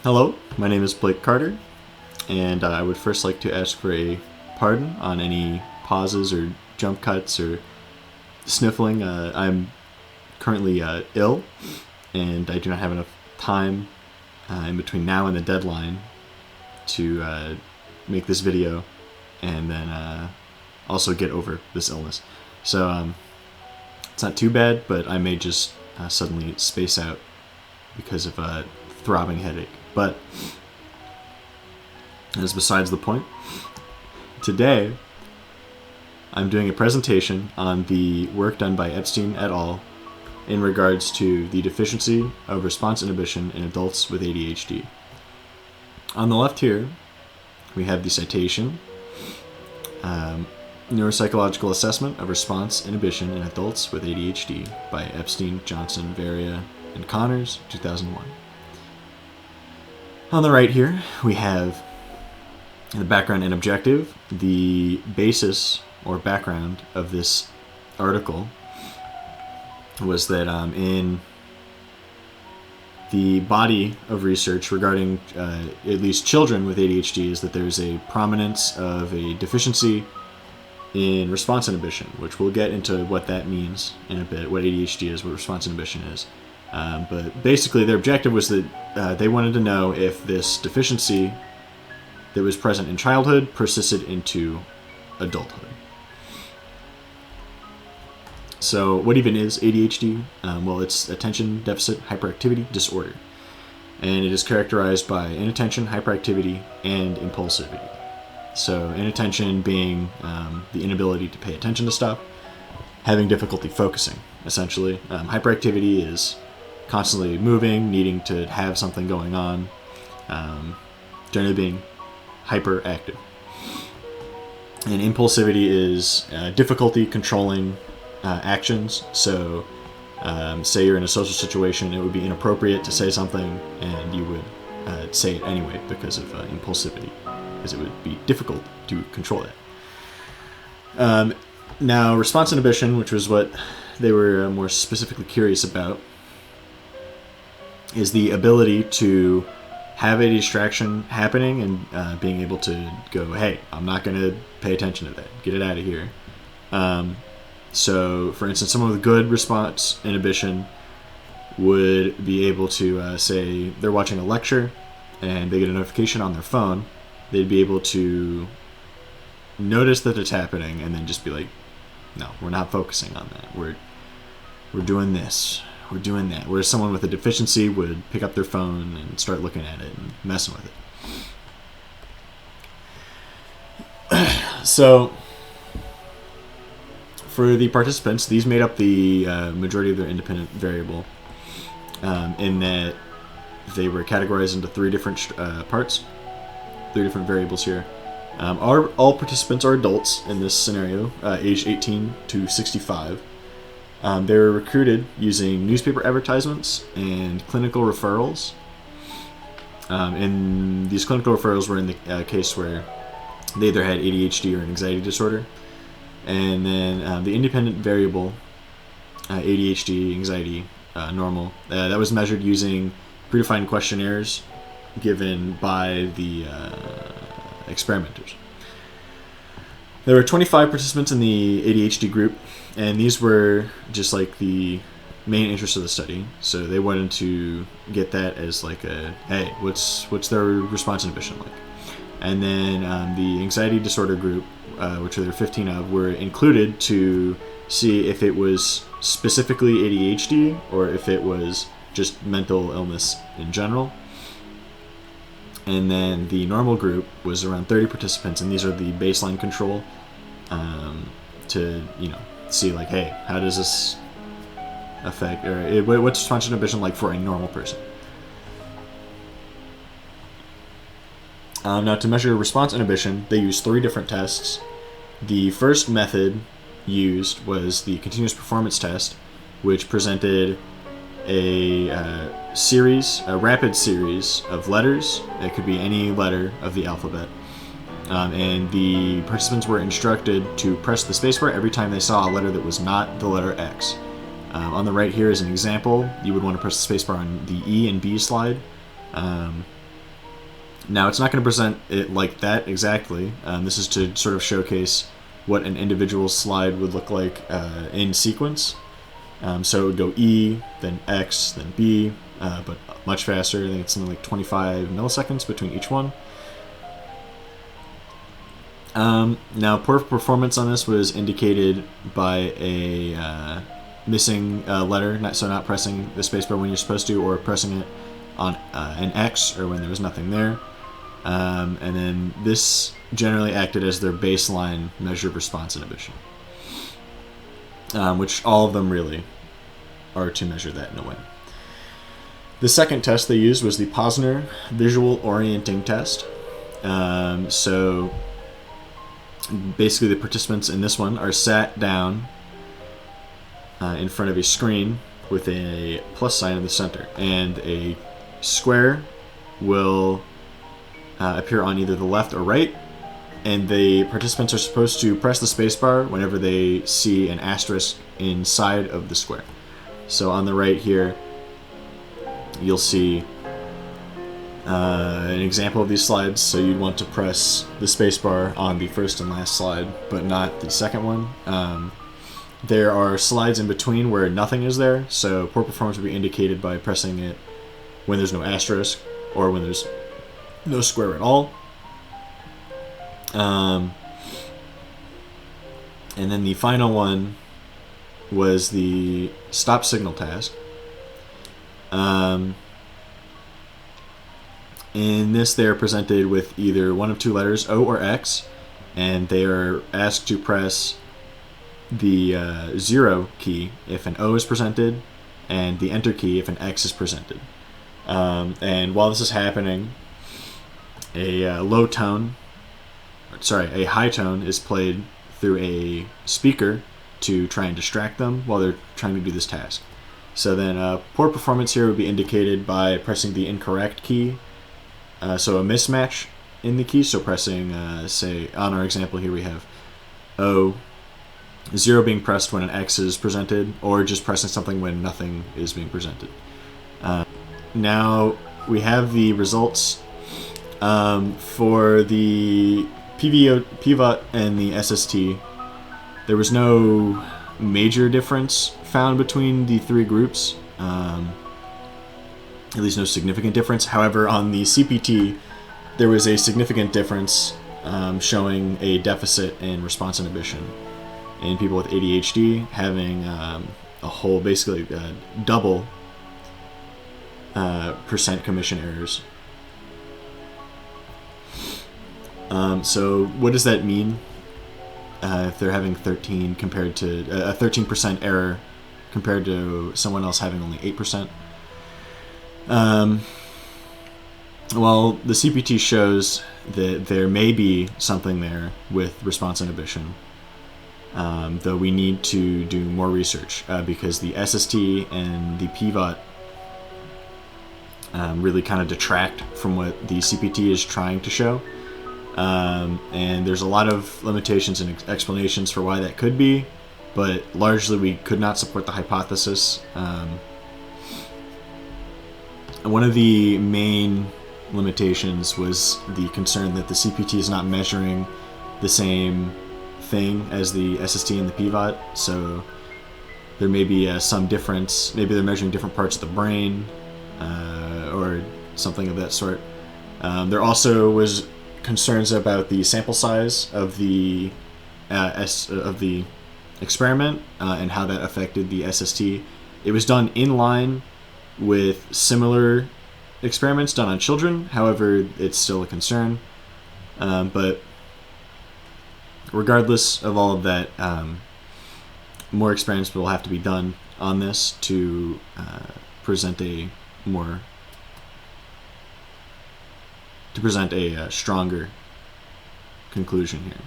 Hello, my name is Blake Carter, and I would first like to ask for a pardon on any pauses or jump cuts or sniffling. I'm currently ill, and I do not have enough time in between now and the deadline to make this video and then also get over this illness. So it's not too bad, but I may just suddenly space out because of a throbbing headache. But that's besides the point. Today, I'm doing a presentation on the work done by Epstein et al. In regards to the deficiency of response inhibition in adults with ADHD. On the left here, we have the citation, Neuropsychological Assessment of Response Inhibition in Adults with ADHD by Epstein, Johnson, Varia, and Connors, 2001. On the right here, we have the background and objective. The basis or background of this article was that in the body of research regarding at least children with ADHD is that there's a prominence of a deficiency in response inhibition, which we'll get into what that means in a bit, what ADHD is, what response inhibition is. But basically their objective was that they wanted to know if this deficiency that was present in childhood persisted into adulthood. So what even is ADHD? Well, it's attention deficit hyperactivity disorder. And it is characterized by inattention, hyperactivity, and impulsivity. So inattention being the inability to pay attention to stuff, having difficulty focusing, essentially. Hyperactivity is constantly moving, needing to have something going on, generally being hyperactive. And impulsivity is difficulty controlling actions. So say you're in a social situation, it would be inappropriate to say something, and you would say it anyway because of impulsivity, because it would be difficult to control it. Now, response inhibition, which was what they were more specifically curious about, is the ability to have a distraction happening and being able to go, hey, I'm not going to pay attention to that. Get it out of here. So, for instance, someone with good response inhibition would be able to say they're watching a lecture and they get a notification on their phone. They'd be able to notice that it's happening and then just be like, no, we're not focusing on that. We're doing this. We're doing that. Whereas someone with a deficiency would pick up their phone and start looking at it and messing with it. So, for the participants, these made up the majority of their independent variable, in that they were categorized into three different parts, three different variables here. All participants are adults in this scenario, aged 18 to 65. They were recruited using newspaper advertisements and clinical referrals. And these clinical referrals were in the case where they either had ADHD or an anxiety disorder. And then the independent variable, ADHD, anxiety, normal, that was measured using predefined questionnaires given by the experimenters. There were 25 participants in the ADHD group, and these were just like the main interest of the study. So they wanted to get that as like a, hey, what's their response inhibition like? And then the anxiety disorder group, which there were 15 of, were included to see if it was specifically ADHD or if it was just mental illness in general. And then the normal group was around 30 participants, and these are the baseline control to see like, hey, how does this affect, or what's response inhibition like for a normal person? Now, to measure response inhibition, they used three different tests. The first method used was the continuous performance test, which presented a rapid series of letters. It could be any letter of the alphabet. And the participants were instructed to press the spacebar every time they saw a letter that was not the letter X. On the right here is an example. You would want to press the spacebar on the E and B slide. Now, it's not going to present it like that exactly. This is to sort of showcase what an individual slide would look like in sequence. So it would go E, then X, then B, but much faster. I think it's something like 25 milliseconds between each one. Now, poor performance on this was indicated by a missing letter, not pressing the spacebar when you're supposed to, or pressing it on an X, or when there was nothing there. And then this generally acted as their baseline measure of response inhibition, which all of them really are to measure that in a way. The second test they used was the Posner Visual Orienting Test. So basically the participants in this one are sat down in front of a screen with a plus sign in the center, and a square will appear on either the left or right, and the participants are supposed to press the spacebar whenever they see an asterisk inside of the square. So on the right here, you'll see an example of these slides. So you'd want to press the spacebar on the first and last slide, but not the second one. There are slides in between where nothing is there, so poor performance will be indicated by pressing it when there's no asterisk, or when there's no square at all. And then the final one was the stop signal task. In this, they are presented with either one of two letters, O or X, and they are asked to press the 0 key if an O is presented, and the Enter key if an X is presented. And while this is happening, a high tone is played through a speaker to try and distract them while they're trying to do this task. So then poor performance here would be indicated by pressing the incorrect key, so a mismatch in the key. So pressing, say, on our example here we have O, 0 being pressed when an X is presented, or just pressing something when nothing is being presented. Now we have the results for the PVOT and the SST. There was no major difference found between the three groups, at least no significant difference. However, on the CPT, there was a significant difference showing a deficit in response inhibition in people with ADHD, having a whole, basically double percent commission errors. So what does that mean? If they're having 13 compared to a 13% error compared to someone else having only 8%. Well, the CPT shows that there may be something there with response inhibition, though we need to do more research because the SST and the PVOT really kind of detract from what the CPT is trying to show. And there's a lot of limitations and explanations for why that could be, but largely we could not support the hypothesis. One of the main limitations was the concern that the CPT is not measuring the same thing as the SST and the PVOT, so there may be some difference. Maybe they're measuring different parts of the brain or something of that sort. There also was concerns about the sample size of the experiment and how that affected the SST. It was done in line with similar experiments done on children. However, it's still a concern. But regardless of all of that, more experiments will have to be done on this to present a stronger conclusion here.